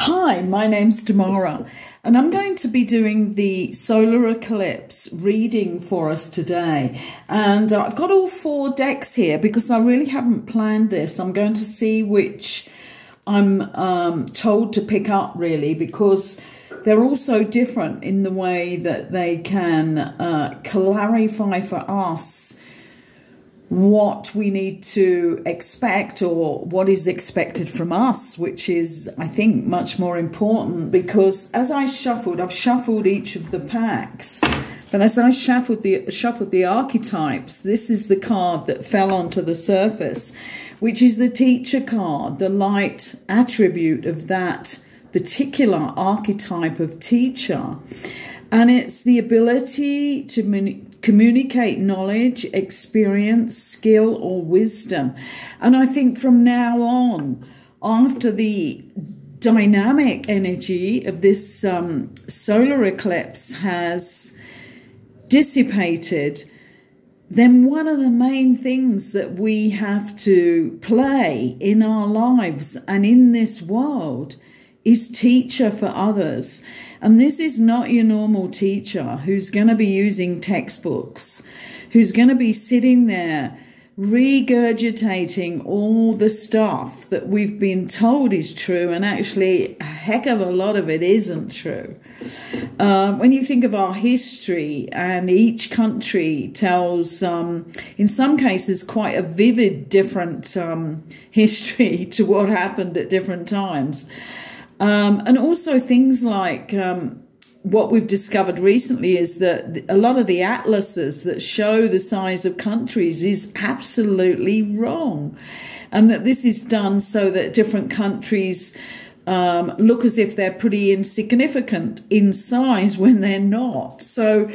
Hi, my name's Tamara, and I'm going to be doing the solar eclipse reading for us today. And I've got all 4 decks here because I really haven't planned this. I'm going to see which I'm told to pick up, really, because they're all so different in the way that they can clarify for us what we need to expect or what is expected from us, which is, I think, much more important, because as I've shuffled each of the packs, but as I shuffled the archetypes, this is the card that fell onto the surface, which is the teacher card, the light attribute of that particular archetype of teacher. And it's the ability to communicate knowledge, experience, skill, or wisdom. And I think from now on, after the dynamic energy of this solar eclipse has dissipated, then one of the main things that we have to play in our lives and in this world is teacher for others. And this is not your normal teacher who's going to be using textbooks, who's going to be sitting there regurgitating all the stuff that we've been told is true, and actually a heck of a lot of it isn't true. When you think of our history, and each country tells, in some cases, quite a vivid different history to what happened at different times. And also things like what we've discovered recently is that a lot of the atlases that show the size of countries is absolutely wrong. And that this is done so that different countries look as if they're pretty insignificant in size when they're not. So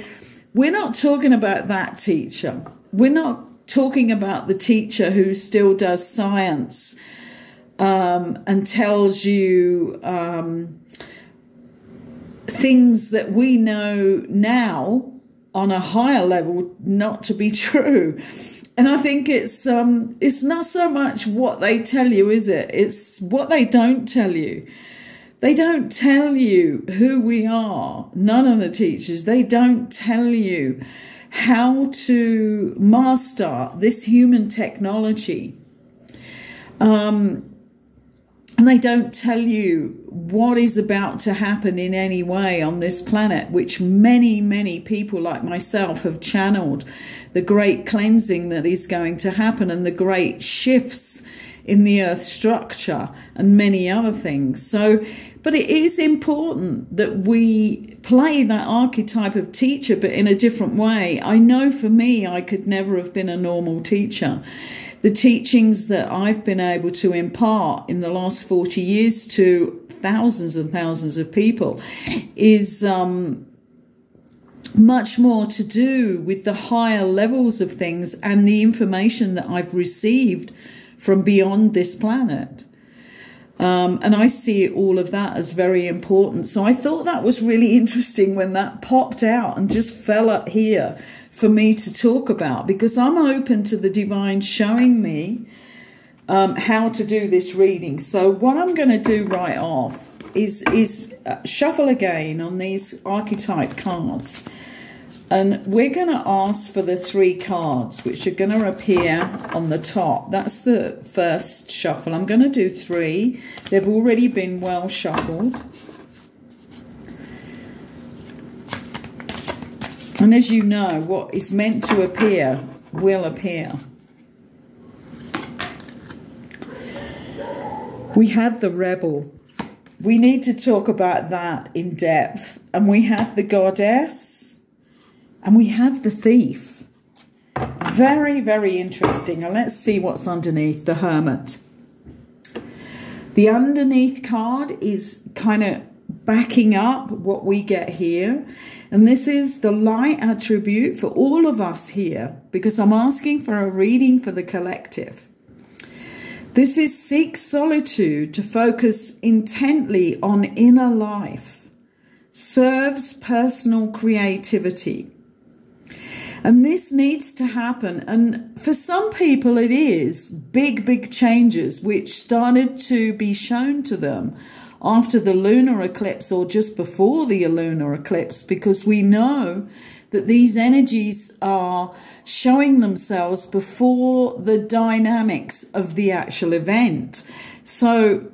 we're not talking about that teacher. We're not talking about the teacher who still does science and tells you things that we know now on a higher level not to be true. And I think it's not so much what they tell you, is it? It's what they don't tell you. They don't tell you who we are. None of the teachers. They don't tell you how to master this human technology. And they don't tell you what is about to happen in any way on this planet, which many, many people like myself have channeled, the great cleansing that is going to happen and the great shifts in the earth structure and many other things. So, but it is important that we play that archetype of teacher, but in a different way. I know for me, I could never have been a normal teacher. The teachings that I've been able to impart in the last 40 years to thousands and thousands of people is much more to do with the higher levels of things and the information that I've received from beyond this planet. And I see all of that as very important. So I thought that was really interesting when that popped out and just fell up here for me to talk about, because I'm open to the divine showing me how to do this reading. So what I'm going to do right off is shuffle again on these archetype cards. And we're going to ask for the 3 cards, which are going to appear on the top. That's the first shuffle. I'm going to do 3. They've already been well shuffled. And as you know, what is meant to appear will appear. We have the rebel. We need to talk about that in depth. And we have the goddess. And we have the thief. Very, very interesting. And let's see what's underneath the hermit. The underneath card is kind of backing up what we get here. And this is the light attribute for all of us here, because I'm asking for a reading for the collective. This is seek solitude to focus intently on inner life, serves personal creativity. And this needs to happen. And for some people, it is big, big changes which started to be shown to them after the lunar eclipse or just before the lunar eclipse, because we know that these energies are showing themselves before the dynamics of the actual event. So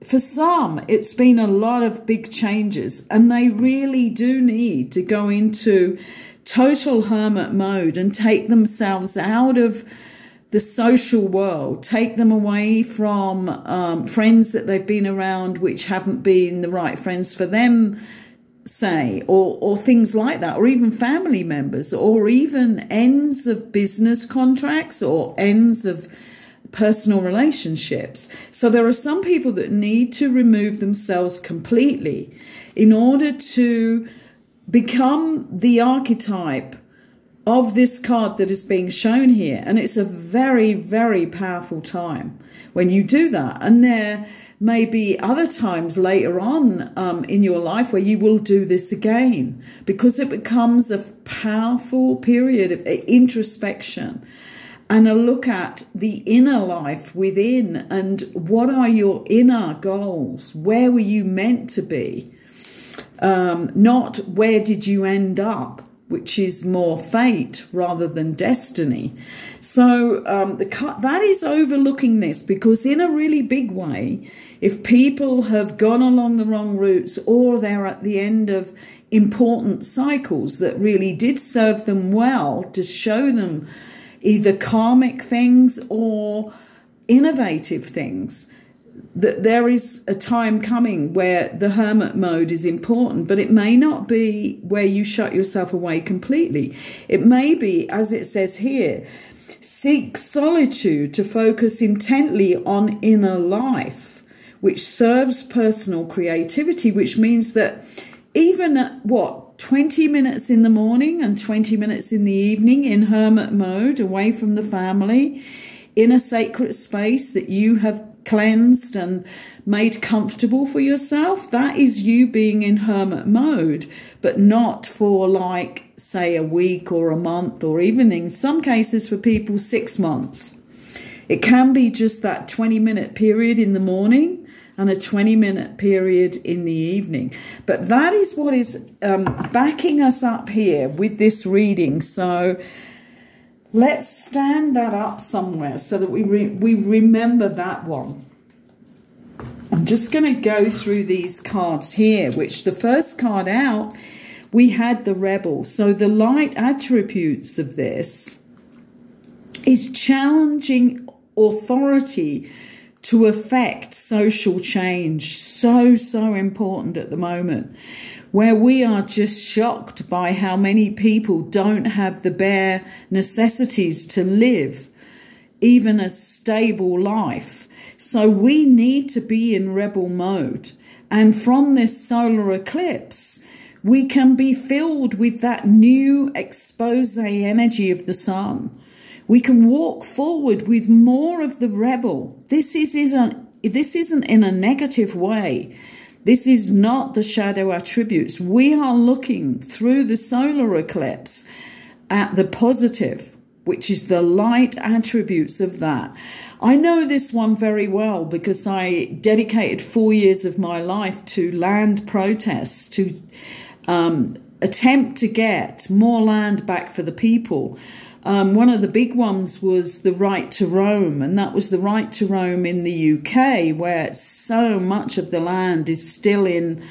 for some, it's been a lot of big changes, and they really do need to go into total hermit mode and take themselves out of the social world, take them away from friends that they've been around which haven't been the right friends for them, say, or things like that, or even family members, or even ends of business contracts or ends of personal relationships. So there are some people that need to remove themselves completely in order to become the archetype of this card that is being shown here. And it's a very, very powerful time when you do that. And there may be other times later on in your life where you will do this again, because it becomes a powerful period of introspection and a look at the inner life within, and what are your inner goals? Where were you meant to be? Not where did you end up, which is more fate rather than destiny. So that is overlooking this, because in a really big way, if people have gone along the wrong routes, or they're at the end of important cycles that really did serve them well to show them either karmic things or innovative things, that there is a time coming where the hermit mode is important, but it may not be where you shut yourself away completely. It may be, as it says here, seek solitude to focus intently on inner life, which serves personal creativity, which means that even at 20 minutes in the morning and 20 minutes in the evening in hermit mode, away from the family, in a sacred space that you have cleansed and made comfortable for yourself, that is you being in hermit mode, but not for, like, say, a week or a month, or even in some cases for people 6 months. It can be just that 20-minute period in the morning and a 20-minute period in the evening. But that is what is backing us up here with this reading. So let's stand that up somewhere so that we remember that one. I'm just going to go through these cards here, which the first card out, we had the Rebel. So the light attributes of this is challenging authority to affect social change. So important at the moment, where we are just shocked by how many people don't have the bare necessities to live even a stable life. So we need to be in rebel mode. And from this solar eclipse, we can be filled with that new expose energy of the sun. We can walk forward with more of the rebel. This isn't in a negative way. This is not the shadow attributes. We are looking through the solar eclipse at the positive, which is the light attributes of that. I know this one very well because I dedicated 4 years of my life to land protests, to attempt to get more land back for the people. One of the big ones was the right to roam, and that was the right to roam in the UK, where so much of the land is still in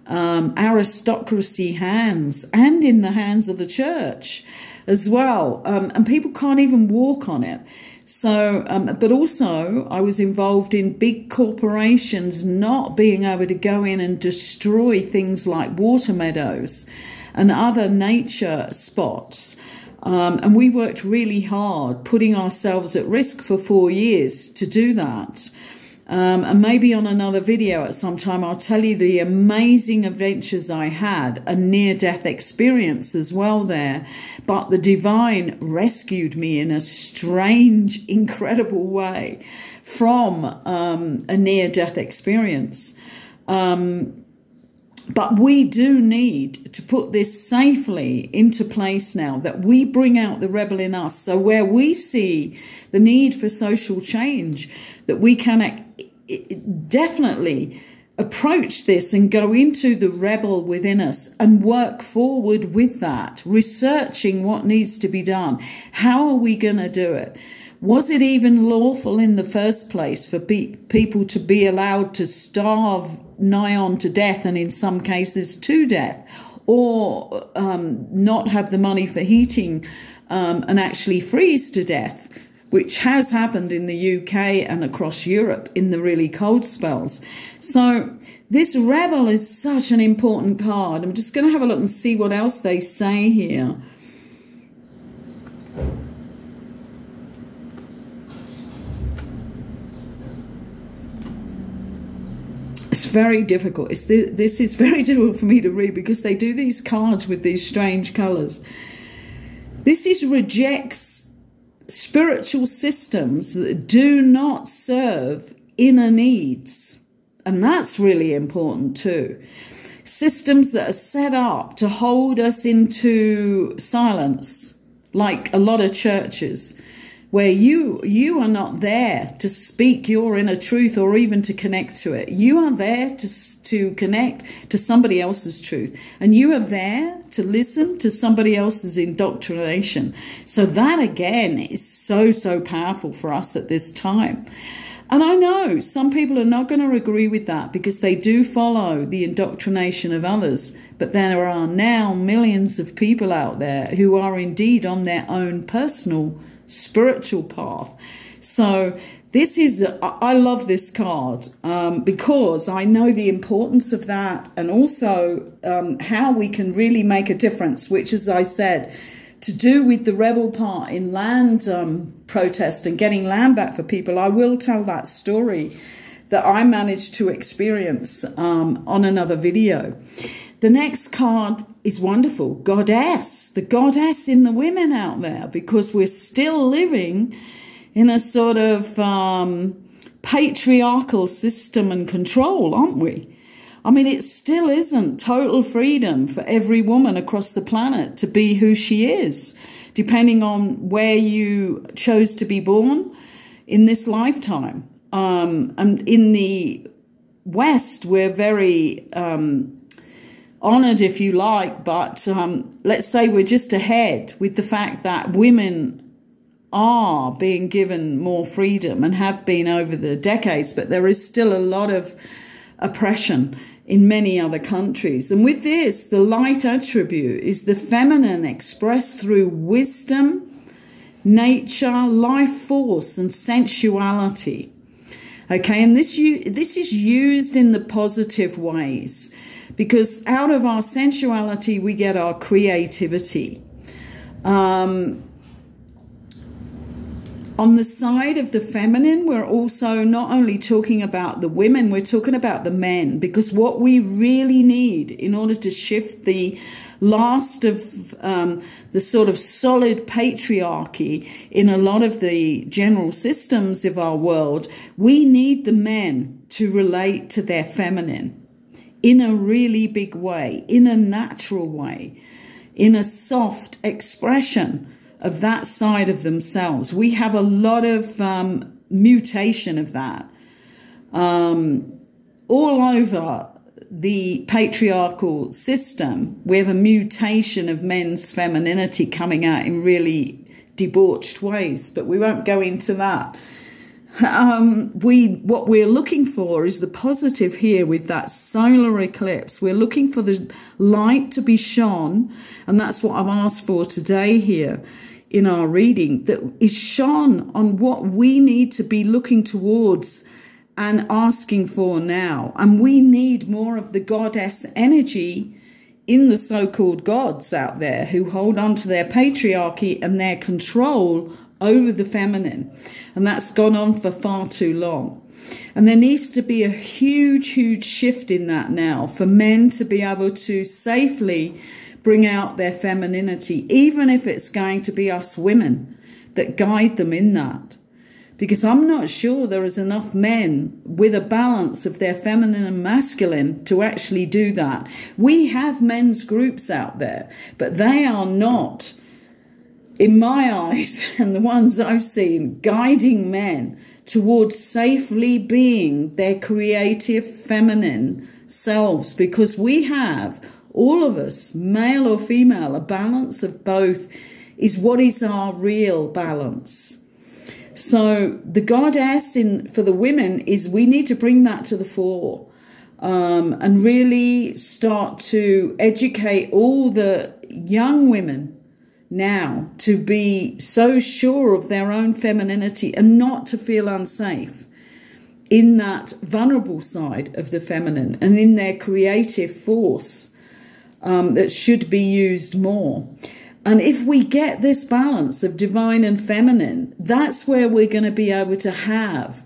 aristocracy hands and in the hands of the church as well, and people can't even walk on it. So, but also I was involved in big corporations not being able to go in and destroy things like water meadows and other nature spots. And we worked really hard, putting ourselves at risk for 4 years to do that. And maybe on another video at some time, I'll tell you the amazing adventures I had, a near-death experience as well there. But the divine rescued me in a strange, incredible way from a near-death experience. But we do need to put this safely into place now, that we bring out the rebel in us. So where we see the need for social change, that we can definitely approach this and go into the rebel within us and work forward with that, researching what needs to be done. How are we going to do it? Was it even lawful in the first place for people to be allowed to starve nigh on to death, and in some cases to death, or not have the money for heating and actually freeze to death, which has happened in the UK and across Europe in the really cold spells. So this rebel is such an important card. I'm just going to have a look and see what else they say here. It's very difficult. This is very difficult for me to read because they do these cards with these strange colours. This rejects spiritual systems that do not serve inner needs. And that's really important too. Systems that are set up to hold us into silence, like a lot of churches, where you are not there to speak your inner truth or even to connect to it. You are there to connect to somebody else's truth. And you are there to listen to somebody else's indoctrination. So that, again, is so, so powerful for us at this time. And I know some people are not going to agree with that because they do follow the indoctrination of others. But there are now millions of people out there who are indeed on their own personal spiritual path. So this is, I love this card because I know the importance of that, and also how we can really make a difference, which, as I said, to do with the rebel part in land protest and getting land back for people. I will tell that story that I managed to experience on another video. The next card is wonderful. Goddess. The goddess in the women out there, because we're still living in a sort of patriarchal system and control, aren't we? I mean, it still isn't total freedom for every woman across the planet to be who she is, depending on where you chose to be born in this lifetime. And in the West, we're very honoured, if you like, but let's say we're just ahead with the fact that women are being given more freedom and have been over the decades, but there is still a lot of oppression in many other countries. And with this, the light attribute is the feminine expressed through wisdom, nature, life force, and sensuality. Okay, and this is used in the positive ways, because out of our sensuality we get our creativity. On the side of the feminine, we're also not only talking about the women, we're talking about the men, because what we really need in order to shift the last of the sort of solid patriarchy in a lot of the general systems of our world, we need the men to relate to their feminine in a really big way, in a natural way, in a soft expression of that side of themselves. We have a lot of mutation of that all over the patriarchal system. We have a mutation of men's femininity coming out in really debauched ways, but we won't go into that. What we're looking for is the positive here with that solar eclipse. We're looking for the light to be shone, and that's what I've asked for today here in our reading, that is shone on what we need to be looking towards and asking for now. And we need more of the goddess energy in the so-called gods out there who hold on to their patriarchy and their control over the feminine. And that's gone on for far too long. And there needs to be a huge, huge shift in that now for men to be able to safely bring out their femininity, even if it's going to be us women that guide them in that. Because I'm not sure there is enough men with a balance of their feminine and masculine to actually do that. We have men's groups out there, but they are not, in my eyes, and the ones I've seen, guiding men towards safely being their creative feminine selves, because we have, all of us, male or female, a balance of both is what is our real balance. So the goddess for the women is, we need to bring that to the fore, and really start to educate all the young women now to be so sure of their own femininity and not to feel unsafe in that vulnerable side of the feminine and in their creative force that should be used more. And if we get this balance of divine and feminine, that's where we're going to be able to have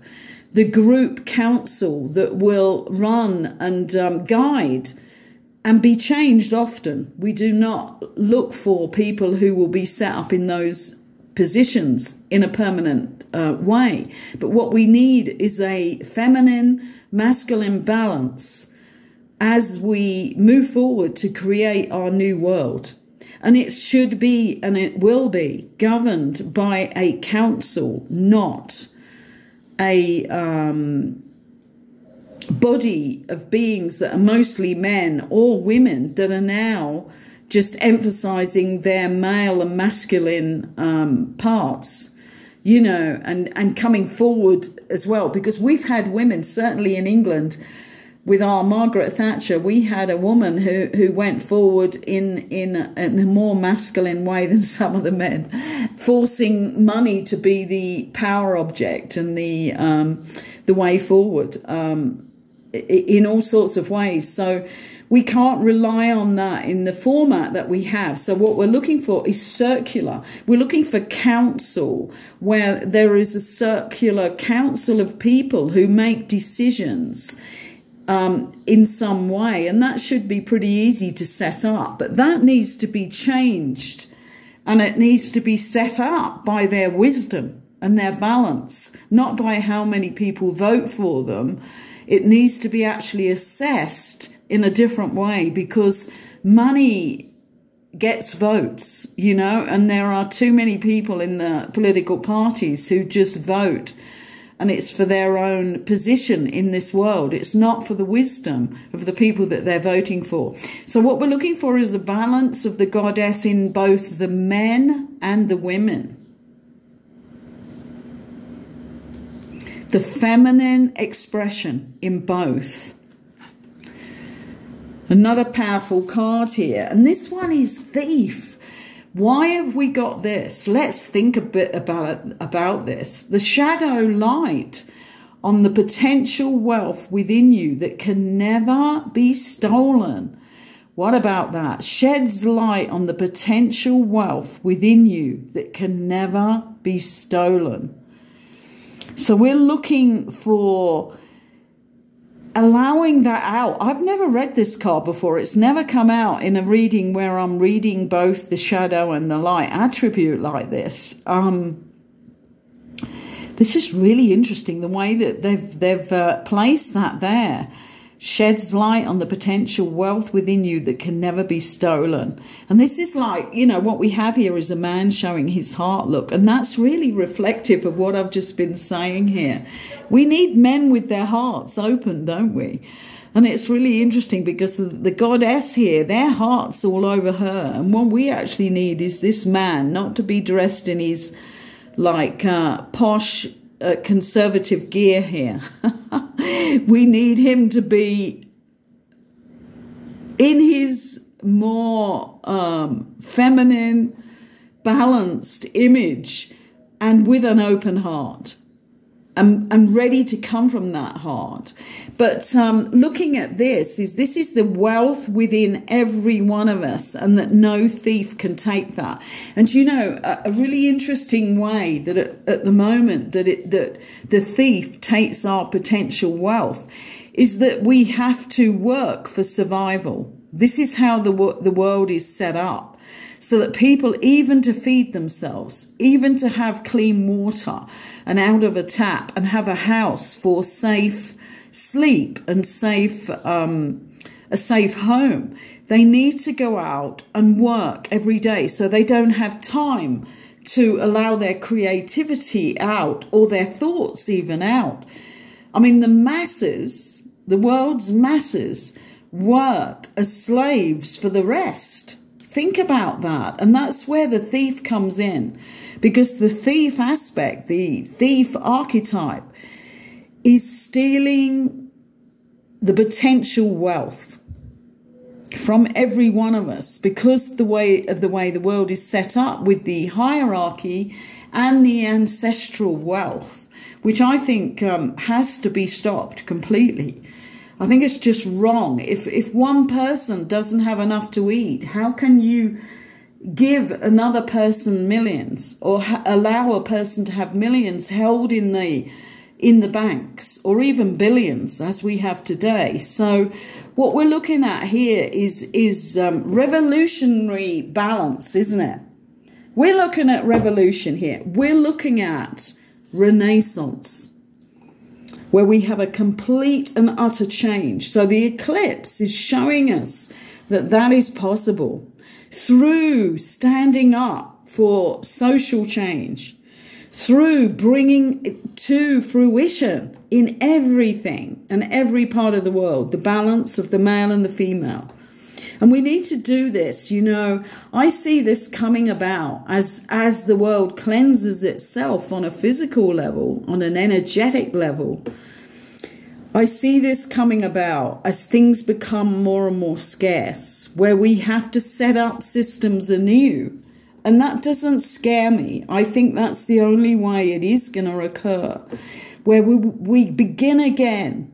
the group council that will run and guide and be changed often. We do not look for people who will be set up in those positions in a permanent way. But what we need is a feminine, masculine balance as we move forward to create our new world. And it should be, and it will be, governed by a council, not a body of beings that are mostly men or women that are now just emphasizing their male and masculine parts, you know, and coming forward as well. Because we've had women, certainly in England, with our Margaret Thatcher, we had a woman who went forward in a more masculine way than some of the men, forcing money to be the power object and the way forward in all sorts of ways. So we can't rely on that in the format that we have. So what we're looking for is circular. We're looking for council, where there is a circular council of people who make decisions in some way, and that should be pretty easy to set up, but that needs to be changed, and it needs to be set up by their wisdom and their balance, not by how many people vote for them. It needs to be actually assessed in a different way, because money gets votes, you know, and there are too many people in the political parties who just vote, and it's for their own position in this world. It's not for the wisdom of the people that they're voting for. So what we're looking for is a balance of the goddess in both the men and the women. The feminine expression in both. Another powerful card here, and this one is Thief. Why have we got this? Let's think a bit about this. The shadow light on the potential wealth within you that can never be stolen. What about that? Sheds light on the potential wealth within you that can never be stolen. So we're looking for allowing that out. I've never read this card before. It's never come out in a reading where I'm reading both the shadow and the light attribute like this. This is really interesting, the way that they've placed that there. Sheds light on the potential wealth within you that can never be stolen. And this is like, you know, what we have here is a man showing his heart, look. And that's really reflective of what I've just been saying here. We need men with their hearts open, don't we? And it's really interesting because the goddess here, their heart's all over her. And what we actually need is this man not to be dressed in his, like, posh, conservative gear here. We need him to be in his more feminine, balanced image and with an open heart and ready to come from that heart. But looking at this is the wealth within every one of us, and that no thief can take that. And you know, a really interesting way that at the moment that the thief takes our potential wealth is that we have to work for survival. This is how the world is set up. So that people, even to feed themselves, even to have clean water and out of a tap and have a house for safe sleep and a safe home, they need to go out and work every day. So they don't have time to allow their creativity out, or their thoughts even out. I mean, the masses, the world's masses, work as slaves for the rest. Think about that. And that's where the thief comes in, because the thief aspect, the thief archetype, is stealing the potential wealth from every one of us, because the way the world is set up with the hierarchy and the ancestral wealth, which I think has to be stopped completely. I think it's just wrong. If one person doesn't have enough to eat, how can you give another person millions, or allow a person to have millions held in the banks, or even billions as we have today? So what we're looking at here is revolutionary balance, isn't it? We're looking at revolution here. We're looking at Renaissance, where we have a complete and utter change. So the eclipse is showing us that that is possible through standing up for social change, through bringing it to fruition in everything and every part of the world, the balance of the male and the female. And we need to do this. You know, I see this coming about as the world cleanses itself on a physical level, on an energetic level. I see this coming about as things become more and more scarce, where we have to set up systems anew. And that doesn't scare me. I think that's the only way it is going to occur, where we begin again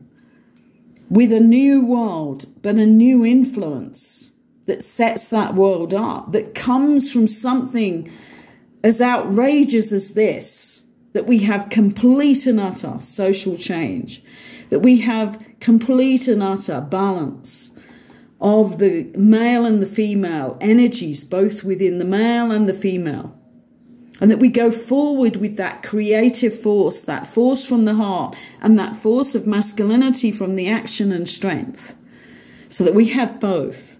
with a new world, but a new influence that sets that world up, that comes from something as outrageous as this, that we have complete and utter social change, that we have complete and utter balance of the male and the female energies, both within the male and the female. And that we go forward with that creative force, that force from the heart, and that force of masculinity from the action and strength, so that we have both.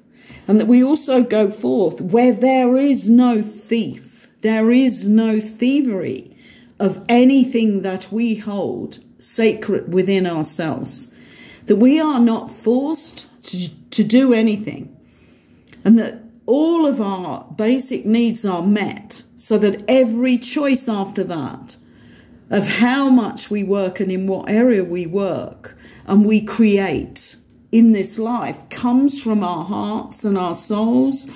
And that we also go forth where there is no thief, there is no thievery of anything that we hold sacred within ourselves. That we are not forced to do anything, and that all of our basic needs are met, so that every choice after that of how much we work and in what area we work and we create in this life comes from our hearts and our souls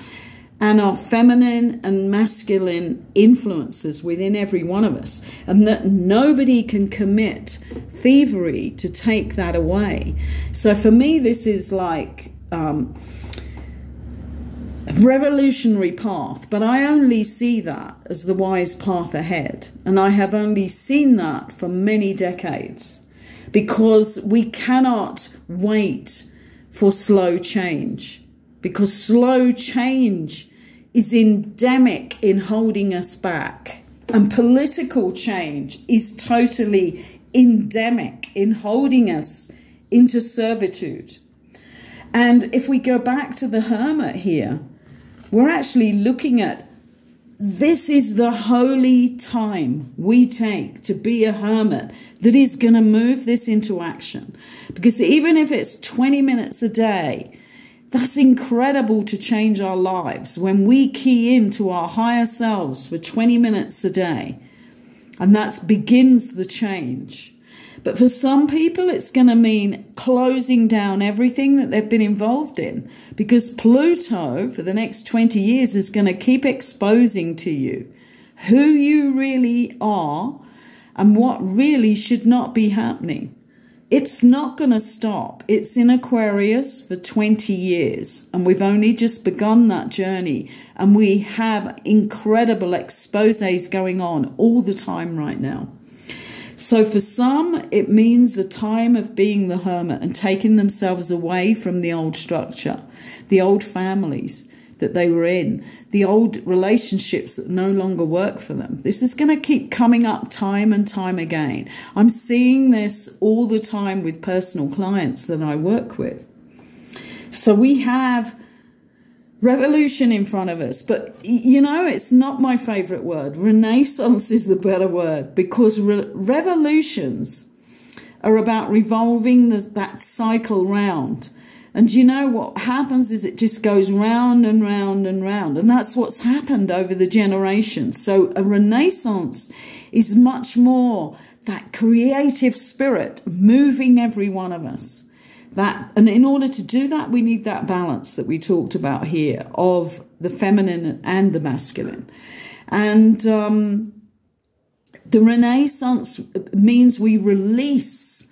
and our feminine and masculine influences within every one of us, and that nobody can commit thievery to take that away. So for me, this is like a revolutionary path, but I only see that as the wise path ahead. And I have only seen that for many decades, because we cannot wait for slow change, because slow change is endemic in holding us back, and political change is totally endemic in holding us into servitude. And if we go back to the hermit here, we're actually looking at, this is the holy time we take to be a hermit that is going to move this into action. Because even if it's 20 minutes a day, that's incredible to change our lives when we key into our higher selves for 20 minutes a day. And that begins the change. But for some people, it's going to mean closing down everything that they've been involved in, because Pluto for the next 20 years is going to keep exposing to you who you really are and what really should not be happening. It's not going to stop. It's in Aquarius for 20 years, and we've only just begun that journey, and we have incredible exposés going on all the time right now. So for some, it means a time of being the hermit and taking themselves away from the old structure, the old families that they were in, the old relationships that no longer work for them. This is going to keep coming up time and time again. I'm seeing this all the time with personal clients that I work with. So we have revolution in front of us. But, you know, it's not my favorite word. Renaissance is the better word, because revolutions are about revolving that cycle round. And you know what happens is it just goes round and round and round. And that's what's happened over the generations. So a renaissance is much more that creative spirit moving every one of us. And in order to do that, we need that balance that we talked about here of the feminine and the masculine. And the Renaissance means we release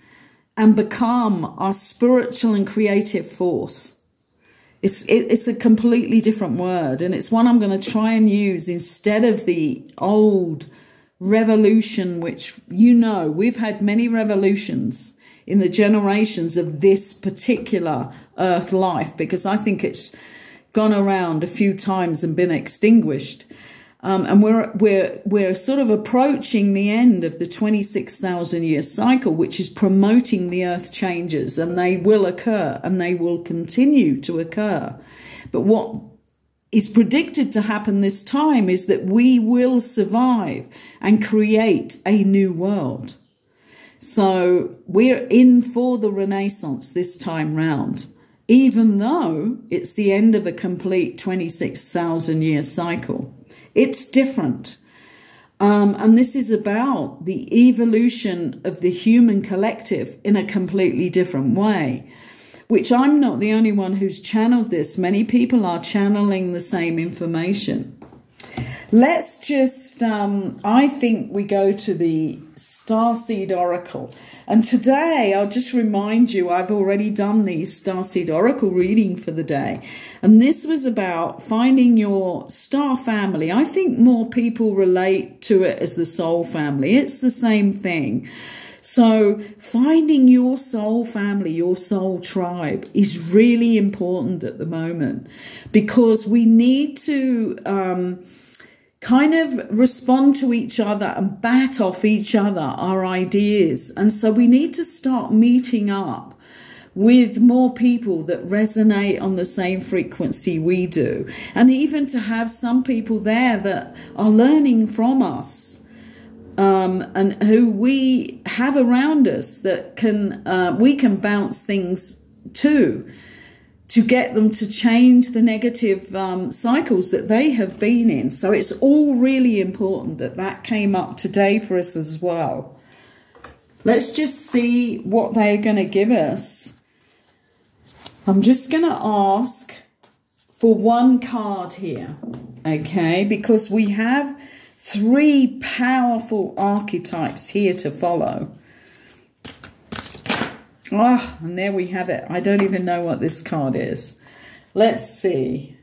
and become our spiritual and creative force. It's a completely different word, and it's one I'm going to try and use instead of the old revolution, which, you know, we've had many revolutions in the generations of this particular earth life, because I think it's gone around a few times and been extinguished. And we're sort of approaching the end of the 26,000 year cycle, which is promoting the earth changes, and they will occur and they will continue to occur. But what is predicted to happen this time is that we will survive and create a new world. So we're in for the Renaissance this time round, even though it's the end of a complete 26,000 year cycle. It's different. And this is about the evolution of the human collective in a completely different way, which I'm not the only one who's channeled this. Many people are channeling the same information. Let's just, I think we go to the Starseed Oracle. And today, I'll just remind you, I've already done the Starseed Oracle reading for the day. And this was about finding your star family. I think more people relate to it as the soul family. It's the same thing. So finding your soul family, your soul tribe is really important at the moment, because we need to kind of respond to each other and bat off each other our ideas. And so we need to start meeting up with more people that resonate on the same frequency we do. And even to have some people there that are learning from us, and who we have around us that we can bounce things to get them to change the negative cycles that they have been in. So it's all really important that that came up today for us as well. Let's just see what they're going to give us. I'm just going to ask for one card here, okay? Because we have 3 powerful archetypes here to follow. Ah, and there we have it. I don't even know what this card is. Let's see.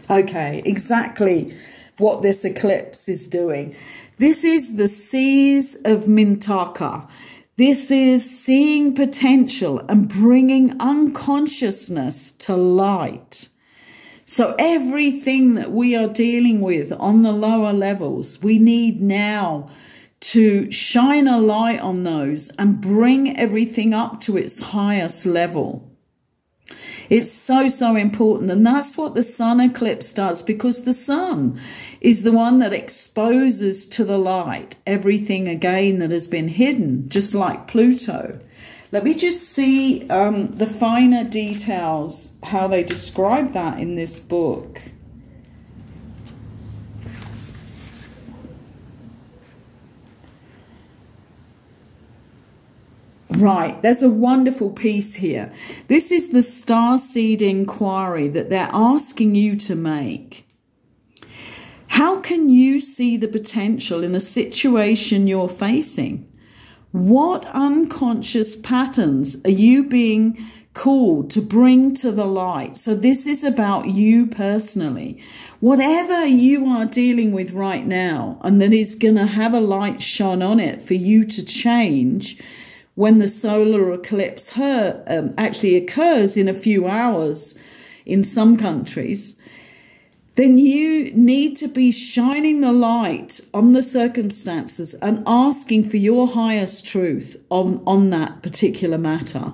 Okay, exactly what this eclipse is doing. This is the Seas of Mintaka. This is seeing potential and bringing unconsciousness to light. So everything that we are dealing with on the lower levels, we need now to shine a light on those and bring everything up to its highest level. It's so, so important. And that's what the sun eclipse does, because the sun is the one that exposes to the light everything again that has been hidden, just like Pluto. Let me just see the finer details, how they describe that in this book. Right, there's a wonderful piece here. This is the starseed inquiry that they're asking you to make. How can you see the potential in a situation you're facing? What unconscious patterns are you being called to bring to the light? So this is about you personally. Whatever you are dealing with right now, and that is going to have a light shone on it for you to change when the solar eclipse actually occurs in a few hours in some countries. then you need to be shining the light on the circumstances and asking for your highest truth on that particular matter.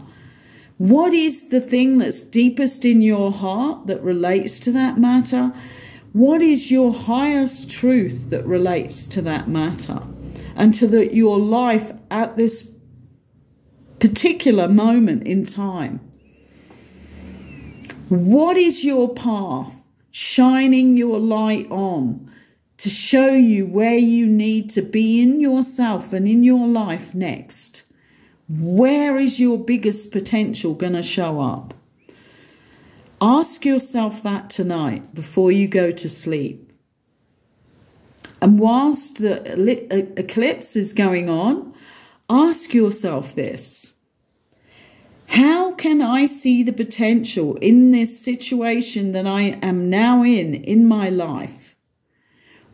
What is the thing that's deepest in your heart that relates to that matter? What is your highest truth that relates to that matter and to your life at this particular moment in time? What is your path? Shining your light on to show you where you need to be in yourself and in your life next. Where is your biggest potential going to show up? Ask yourself that tonight before you go to sleep. And whilst the eclipse is going on, ask yourself this. How can I see the potential in this situation that I am now in my life?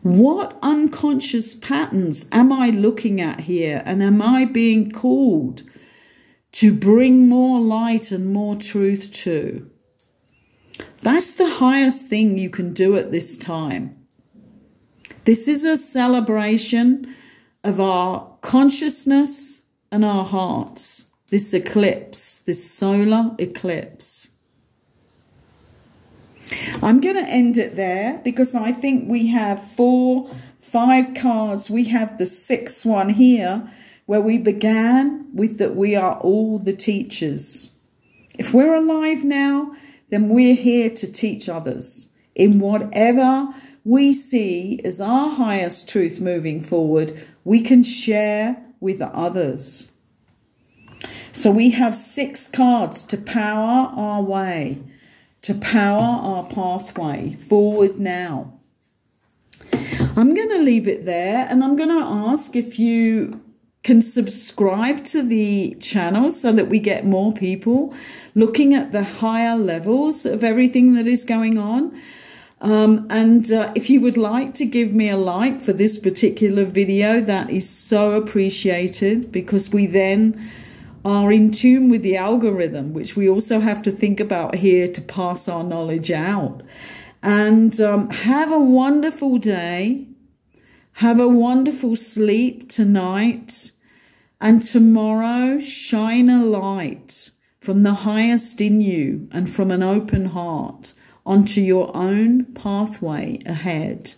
What unconscious patterns am I looking at here, and am I being called to bring more light and more truth to? That's the highest thing you can do at this time. This is a celebration of our consciousness and our hearts. This eclipse, this solar eclipse. I'm going to end it there because I think we have 5 cards. We have the 6th one here where we began with that we are all the teachers. If we're alive now, then we're here to teach others in whatever we see as our highest truth moving forward. We can share with others. So we have 6 cards to power our way, to power our pathway forward now. I'm going to leave it there, and I'm going to ask if you can subscribe to the channel so that we get more people looking at the higher levels of everything that is going on. If you would like to give me a like for this particular video, that is so appreciated, because we then are in tune with the algorithm, which we also have to think about here to pass our knowledge out. And have a wonderful day. Have a wonderful sleep tonight. And tomorrow, shine a light from the highest in you and from an open heart onto your own pathway ahead,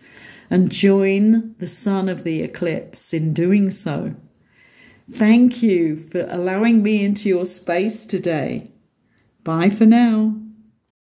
and join the sun of the eclipse in doing so. Thank you for allowing me into your space today. Bye for now.